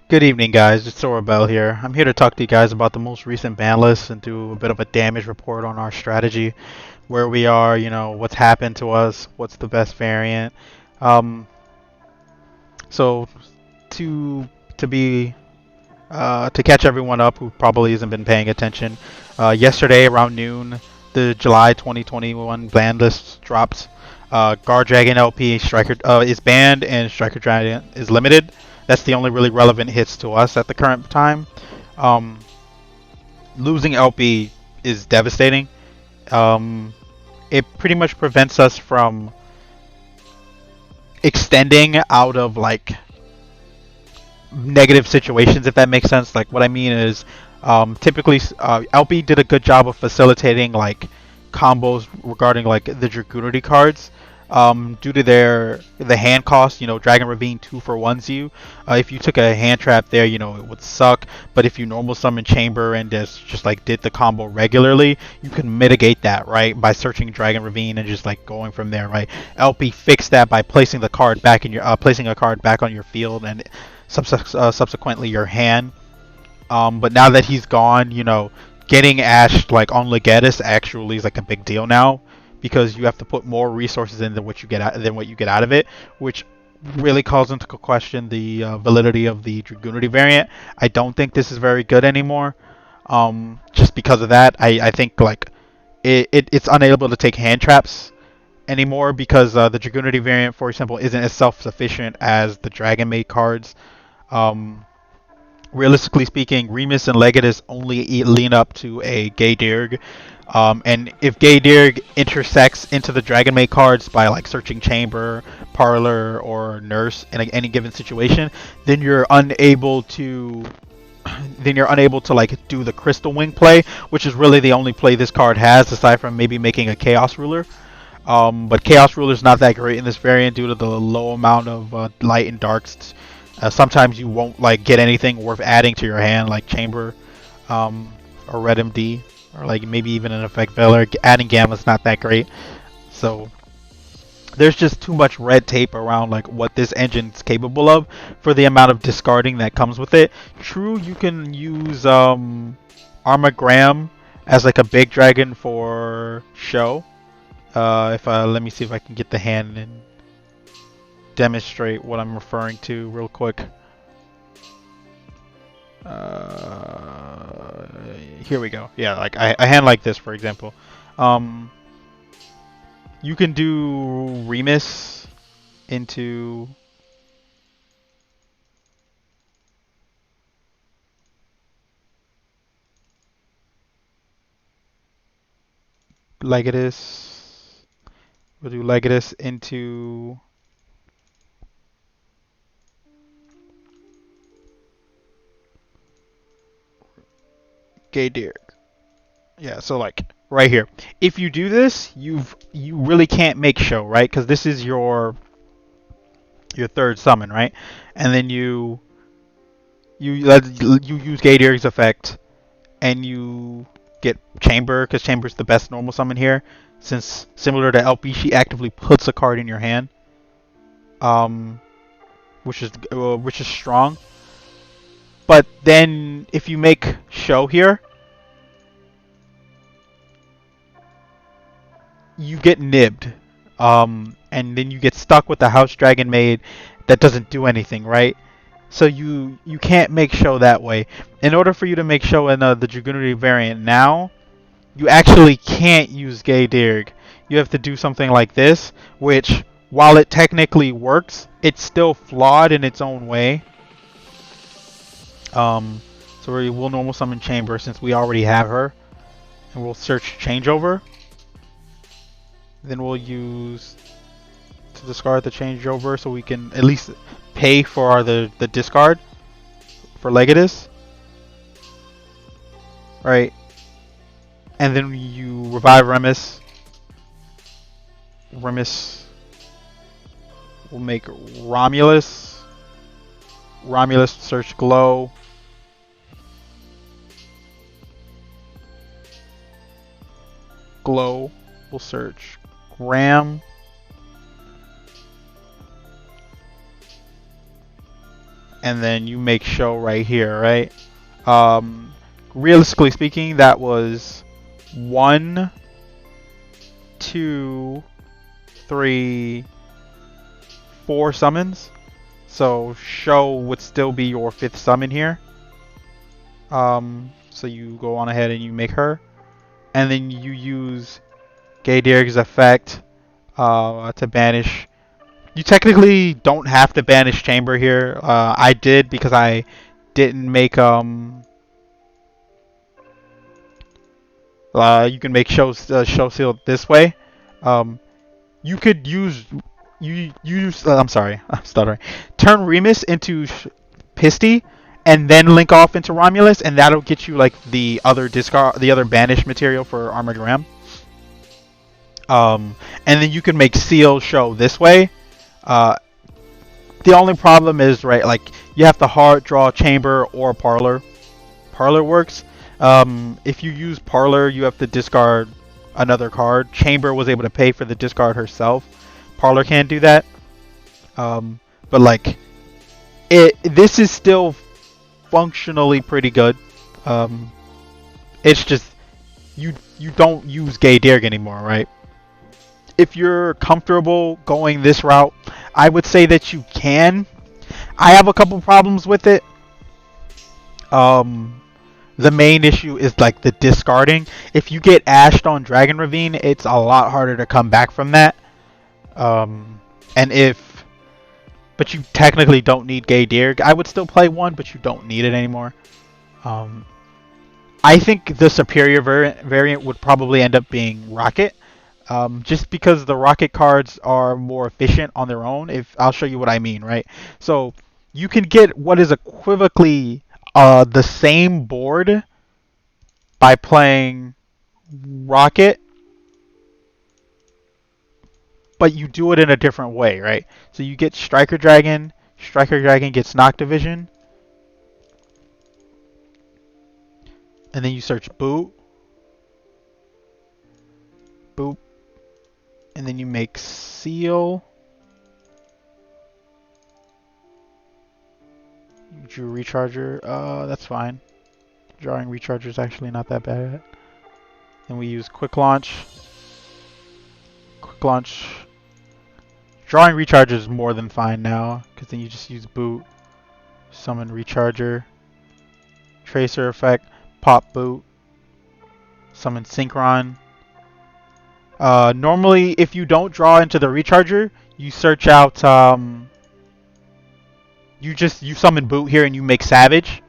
Good evening, guys. It's Sorabel here. I'm here to talk to you guys about the most recent ban list and do a bit of a damage report on our strategy, where we are, what's happened to us, what's the best variant. Um, so to to be to catch everyone up who probably hasn't been paying attention, yesterday around noon, the July 2021 ban list dropped. Guard Dragon LP Striker is banned and Striker Dragon is limited. That's the only really relevant hits to us at the current time. Um, Losing LP is devastating. Um, it pretty much prevents us from extending out of like negative situations, if that makes sense. Like what I mean is, typically LP did a good job of facilitating like combos regarding like the Dragoonity cards. Due to the hand cost, Dragon Ravine 2-for-1s you. If you took a hand trap there, it would suck. But if you normal summon Chamber and just like did the combo regularly, you can mitigate that, right? By searching Dragon Ravine and just like going from there, right? LP fixed that by placing the card back in your placing a card back on your field and subsequently your hand. But now that he's gone, getting Ash like on Legatus actually is like a big deal now because you have to put more resources in than what you get out of it, which really calls into question the validity of the Dragoonity variant. I don't think this is very good anymore. Just because of that, I think like it's unable to take hand traps anymore because the Dragoonity variant, for example, isn't as self-sufficient as the Dragon Maid cards. Um, Realistically speaking, Remus and Legatus only lean up to a Gay Dirg. And if Gay Dirg intersects into the Dragon Maid cards by like searching Chamber, Parlor, or Nurse in any given situation, then you're unable to like do the Crystal Wing play, which is really the only play this card has aside from maybe making a Chaos Ruler. But Chaos Ruler is not that great in this variant due to the low amount of light and darks. Sometimes you won't like get anything worth adding to your hand, like Chamber, or Red MD, or like maybe even an Effect Veiler. Adding Gamma's not that great, so there's just too much red tape around like what this engine's capable of for the amount of discarding that comes with it. True, you can use Armagram as like a big dragon for show. If Let me see if I can get the hand and demonstrate what I'm referring to real quick. Here we go. Yeah, like a hand like this, for example. Um, you can do Remus into Legatus. We'll do Legatus into Gay Deer. Yeah, so like right here. If you do this, you really can't make show, right? Because this is your third summon, right? And then you use Gator's effect, and you get Chamber because Chamber's the best normal summon here. Since similar to LP, she actively puts a card in your hand, um, which is strong. But then if you make show here, you get nibbed, and then you get stuck with the House Dragon Maid that doesn't do anything, right? So you can't make show that way. In order for you to make show in the Dragoonity variant now, you actually can't use Gay Dirg. You have to do something like this, which, while it technically works, it's still flawed in its own way. Um, so we will normal summon Chamber since we already have her, and we'll search Changeover. Then we'll use to discard the Changeover so we can at least pay for the discard for Legatus. Right, and then you revive Remus. Remus will make Romulus. Romulus search Glow. Glow will search Ram. and then you make show right here, right? Um, Realistically speaking, that was 1, 2, 3, 4 summons. So show would still be your 5th summon here. So you go on ahead and you make her, and then you use Gaydirg's effect to banish. You technically don't have to banish Chamber here. I did because I didn't make you can make show seal this way. You could use I'm sorry, I'm stuttering. Turn Remus into Pisty, and then link off into Romulus, and that'll get you like the other banish material for Armored Ram. And then you can make Seal show this way. The only problem is, right, like you have to hard draw Chamber or Parlor. Parlor works. If you use Parlor, you have to discard another card. Chamber was able to pay for the discard herself. Parlor can't do that. But like, this is still functionally pretty good. It's just you don't use Gaydirg anymore, right? If you're comfortable going this route, I would say that you can. I have a couple problems with it. The main issue is like the discarding. If you get ashed on Dragon Ravine, it's a lot harder to come back from that. But you technically don't need Gaydirg. I would still play one, but you don't need it anymore. I think the superior variant would probably end up being Rocket. Just because the Rocket cards are more efficient on their own. I'll show you what I mean, right? So you can get what is equivocally the same board by playing Rocket, but you do it in a different way, right? So you get Striker Dragon gets Noctivision, and then you search Boot, and then you make Seal. You drew Recharger, that's fine. Drawing Recharger is actually not that bad. Then we use Quick Launch. Drawing Recharger is more than fine now, because then you just use Boot, summon Recharger, Tracer effect, pop Boot, summon Synchron. Normally, if you don't draw into the Recharger, you search out, you summon Boot here and you make Savage.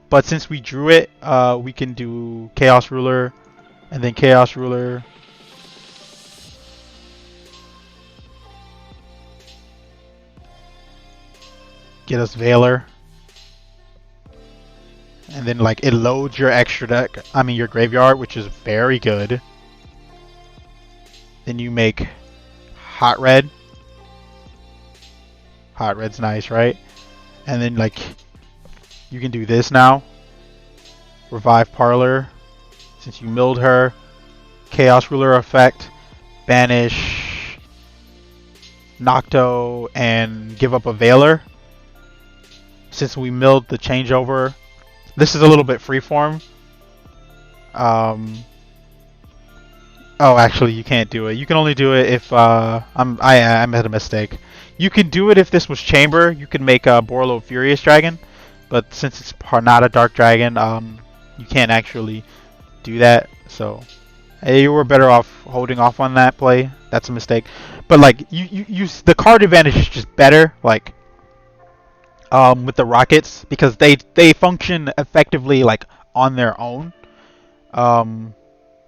But since we drew it, we can do Chaos Ruler, and then Chaos Ruler. Get us Veiler. And then like it loads your your graveyard, which is very good. Then you make Hot Red. Hot Red's nice, right? And then like you can do this now. Revive Parlor. Since you milled her. Chaos Ruler effect. Banish Nocto and give up a Veiler. Since we milled the changeover, this is a little bit freeform. Oh, actually, you can't do it. You can only do it if I made a mistake. You can do it if this was Chamber. You can make a Borlo Furious Dragon, but since it's not a Dark Dragon, you can't actually do that. So you were better off holding off on that play. That's a mistake. But like the card advantage is just better. Like. With the Rockets, because they function effectively like on their own.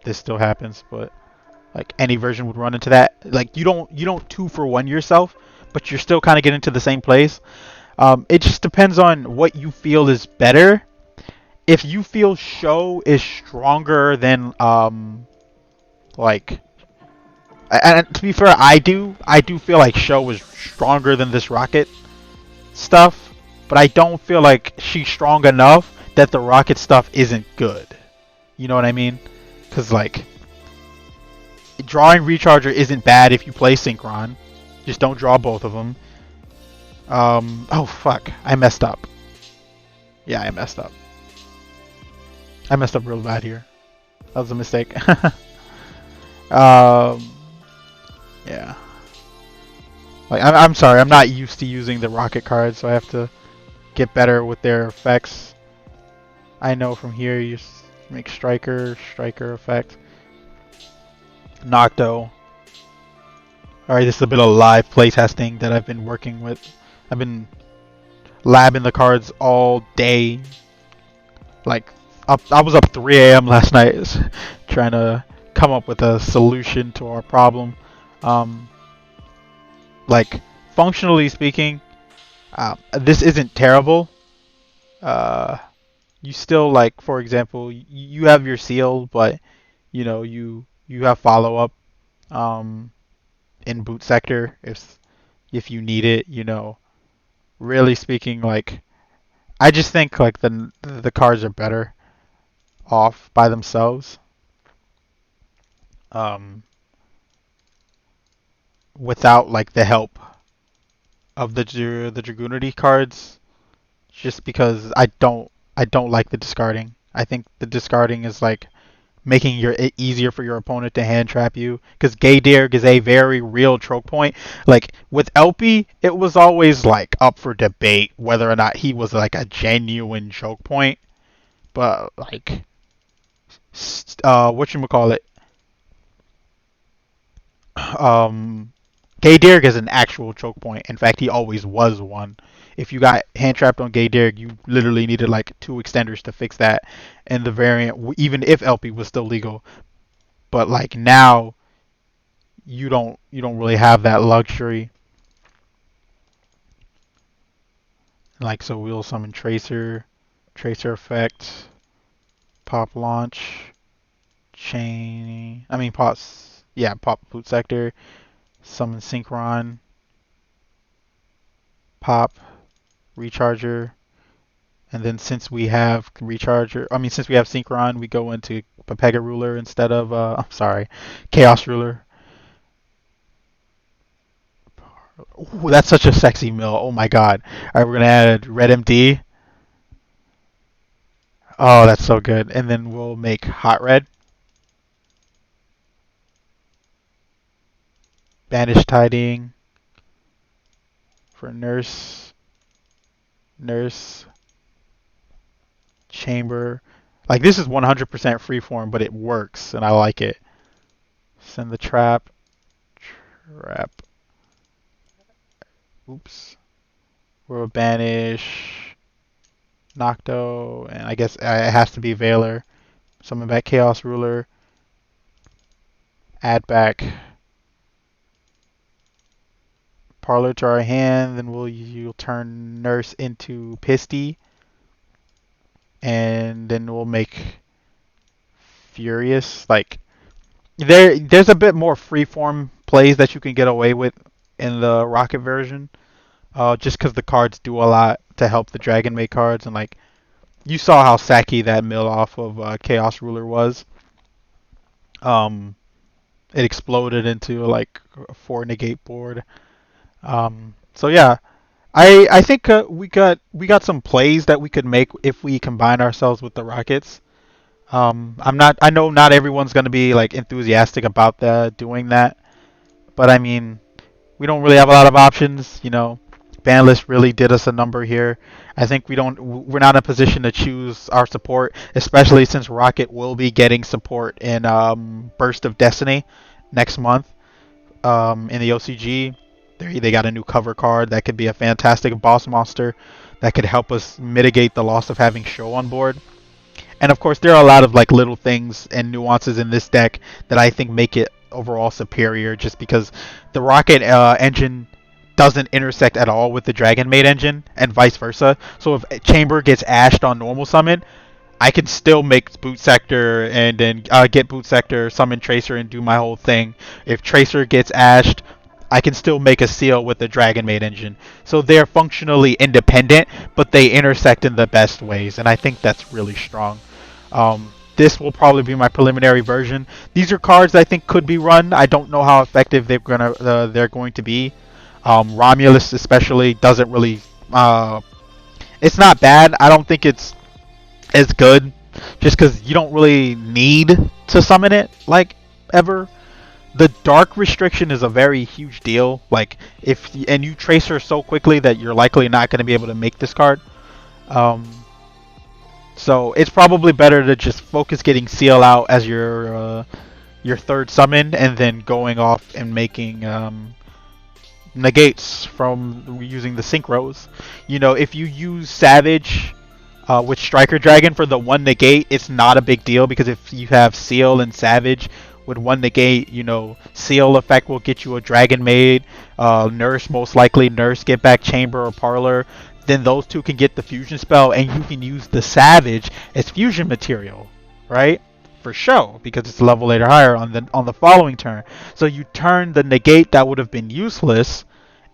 This still happens, but like any version would run into that. Like you don't 2-for-1 yourself, but you're still kind of getting to the same place. It just depends on what you feel is better. If you feel Show is stronger than like, and to be fair, I do feel like Show is stronger than this Rocket stuff. But I don't feel like she's strong enough that the Rocket stuff isn't good. You know what I mean? Because, like, drawing Recharger isn't bad if you play Synchron. Just don't draw both of them. Oh fuck, I messed up. Yeah, I messed up. I messed up real bad here. That was a mistake. um, yeah. Like I'm sorry, I'm not used to using the rocket cards, so I have to get better with their effects. I know from here you make striker effect. Nocto. Alright, this is a bit of live playtesting that I've been working with. I've been labbing the cards all day. Like, I was up 3 a.m. last night trying to come up with a solution to our problem. Um, like, functionally speaking, this isn't terrible. You still, like, for example, you have your seal, but you know you have follow up in boot sector if you need it. You know, really speaking, like I just think like the cards are better off by themselves. Um, without like the help of the Dragoonity cards, just because I don't like the discarding. I think the discarding is like making it easier for your opponent to hand trap you. Because Gaydirg is a very real choke point. Like with Elpy, it was always like up for debate whether or not he was like a genuine choke point. But like, whatchamacallit, um, Gaydirg is an actual choke point. In fact, he always was one. If you got hand trapped on Gaydirg, you literally needed like 2 extenders to fix that. And the variant, even if Elpy was still legal, but like now you don't really have that luxury. Like so we'll summon Tracer effect, pop launch, chain I mean pops yeah, pop boot sector, summon synchron, pop, recharger, and then since we have since we have synchron, we go into Pepega ruler instead of I'm sorry, Chaos ruler. Ooh, that's such a sexy mill. Oh my god. Alright, we're gonna add Red MD. Oh, that's so good. And then we'll make Hot Red. Banish Tiding for Nurse. Nurse. Chamber. Like, this is 100% freeform, but it works, and I like it. Send the trap. Trap. Oops. We'll banish Nocto, and I guess it has to be Veiler. Summon back Chaos Ruler. Add back Parlor to our hand, then you'll turn Nurse into Pisty, and then we'll make Furious. Like there's a bit more freeform plays that you can get away with in the Rocket version, just because the cards do a lot to help the Dragon Maid cards, and like you saw how sacky that mill off of Chaos Ruler was. Um, it exploded into like a 4 negate board. So yeah, I think we got some plays that we could make if we combine ourselves with the Rockets. I know not everyone's gonna be like enthusiastic about doing that, but I mean, we don't really have a lot of options. You know, Banlist really did us a number here. I think we're not in a position to choose our support, especially since Rocket will be getting support in Burst of Destiny next month. In the OCG, they got a new cover card that could be a fantastic boss monster that could help us mitigate the loss of having Show on board. And of course, there are a lot of like little things and nuances in this deck that I think make it overall superior, just because the Rocket engine doesn't intersect at all with the Dragon Maid engine, and vice versa. So if Chamber gets ashed on normal summon, I can still make Boot Sector and then get Boot Sector, summon Tracer, and do my whole thing. If Tracer gets ashed, I can still make a seal with the Dragon Maid engine. So they're functionally independent, but they intersect in the best ways, and I think that's really strong. This will probably be my preliminary version. These are cards I think could be run. I don't know how effective they're going to be. Romulus especially doesn't really. It's not bad. I don't think it's as good, just because you don't really need to summon it like ever. The dark restriction is a very huge deal. Like and you trace her so quickly that you're likely not going to be able to make this card. Um, so it's probably better to just focus getting Seal out as your third summon, and then going off and making negates from using the synchros. You know, if you use Savage with Striker Dragon for the one negate, it's not a big deal, because if you have Seal and Savage with one negate, you know, Seal effect will get you a Dragon Maid, Nurse most likely, Nurse get back Chamber or Parlor. Then those two can get the fusion spell, and you can use the Savage as fusion material, right? For show, because it's a level later higher on the following turn. So you turn the negate that would have been useless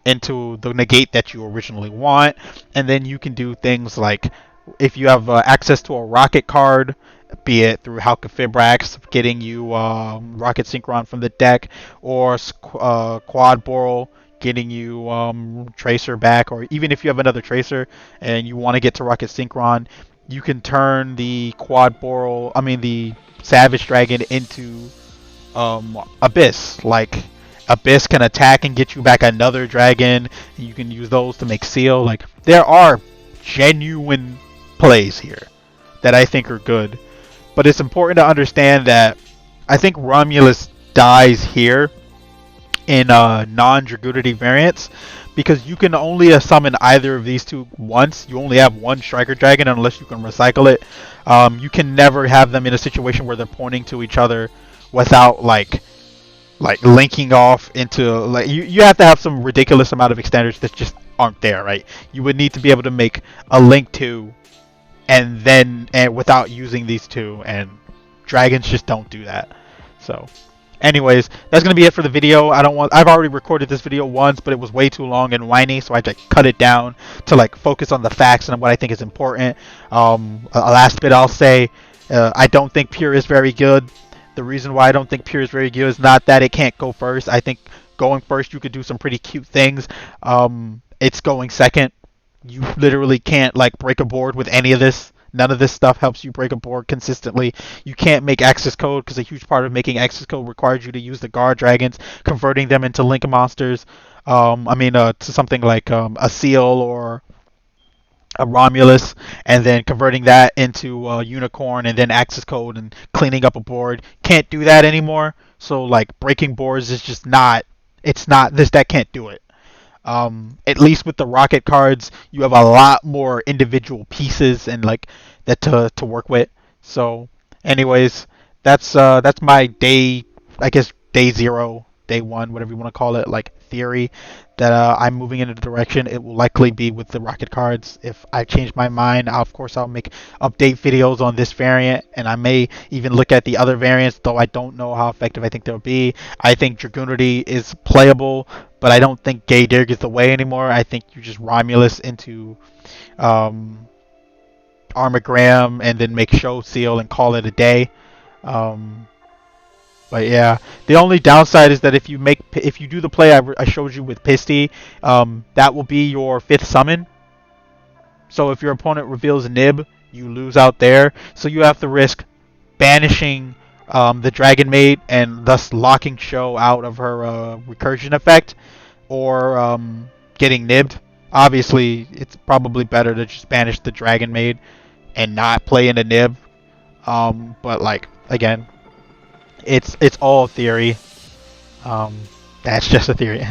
into the negate that you originally want, and then you can do things like, if you have access to a rocket card, be it through Halka Fibrax getting you Rocket Synchron from the deck, or Quad Boral getting you Tracer back, or even if you have another Tracer and you want to get to Rocket Synchron, you can turn the the Savage Dragon into Abyss. Like, Abyss can attack and get you back another dragon, and you can use those to make Seal. Like, there are genuine plays here that I think are good. But it's important to understand that I think Romulus dies here in non-Dragoonity variants, because you can only summon either of these two once. You only have one Striker Dragon unless you can recycle it. You can never have them in a situation where they're pointing to each other without like linking off into, like, you have to have some ridiculous amount of extenders that just aren't there, right? You would need to be able to make a link to, and without using these two, and dragons just don't do that. So anyways, that's gonna be it for the video. I've already recorded this video once, but it was way too long and whiny, so I had to cut it down to like focus on the facts and what I think is important. A last bit I'll say, I don't think Pure is very good. The reason why I don't think Pure is very good is not that it can't go first. I think going first you could do some pretty cute things. It's going second. You literally can't like break a board with any of this. None of this stuff helps you break a board consistently. You can't make access code, because a huge part of making access code requires you to use the guard dragons, converting them into link monsters. To something like a Seal or a Romulus, and then converting that into a Unicorn, and then access code and cleaning up a board. Can't do that anymore. So like breaking boards is just not. It's not this deck can't do it. At least with the rocket cards, you have a lot more individual pieces and like that to work with. So, anyways, that's my day. I guess day zero, day one, whatever you want to call it, like theory that I'm moving in a direction. It will likely be with the rocket cards. If I change my mind, of course I'll make update videos on this variant, and I may even look at the other variants, though I don't know how effective I think they'll be. I think Dragoonity is playable, but I don't think Gay Dig is the way anymore. I think you just Romulus into Armagram and then make Show Seal and call it a day. But yeah, the only downside is that if you do the play I showed you with Pisty, that will be your 5th summon. So if your opponent reveals Nib, you lose out there. So you have to risk banishing the Dragon Maid and thus locking Show out of her recursion effect, or getting nibbed. Obviously, it's probably better to just banish the Dragon Maid and not play in a nib. But like, again, it's all theory. That's just a theory.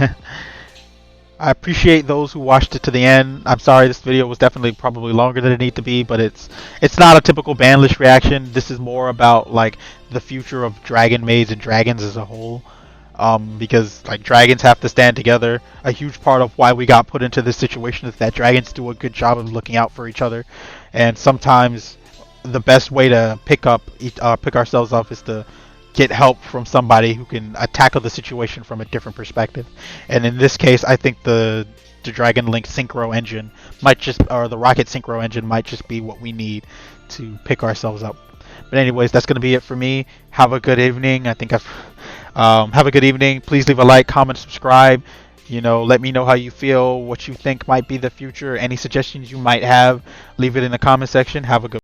I appreciate those who watched it to the end. I'm sorry this video was definitely probably longer than it needed to be, but it's not a typical ban list reaction. This is more about like the future of Dragon Maids and dragons as a whole. Because like dragons have to stand together. A huge part of why we got put into this situation is that dragons do a good job of looking out for each other, and sometimes the best way to pick ourselves up is to get help from somebody who can tackle the situation from a different perspective. And in this case, I think the Dragon Link Synchro engine or the Rocket Synchro engine might just be what we need to pick ourselves up. But anyways, that's going to be it for me. Have a good evening. Have a good evening. Please leave a like, comment, subscribe. Let me know how you feel, what you think might be the future, any suggestions you might have. Leave it in the comment section. Have a good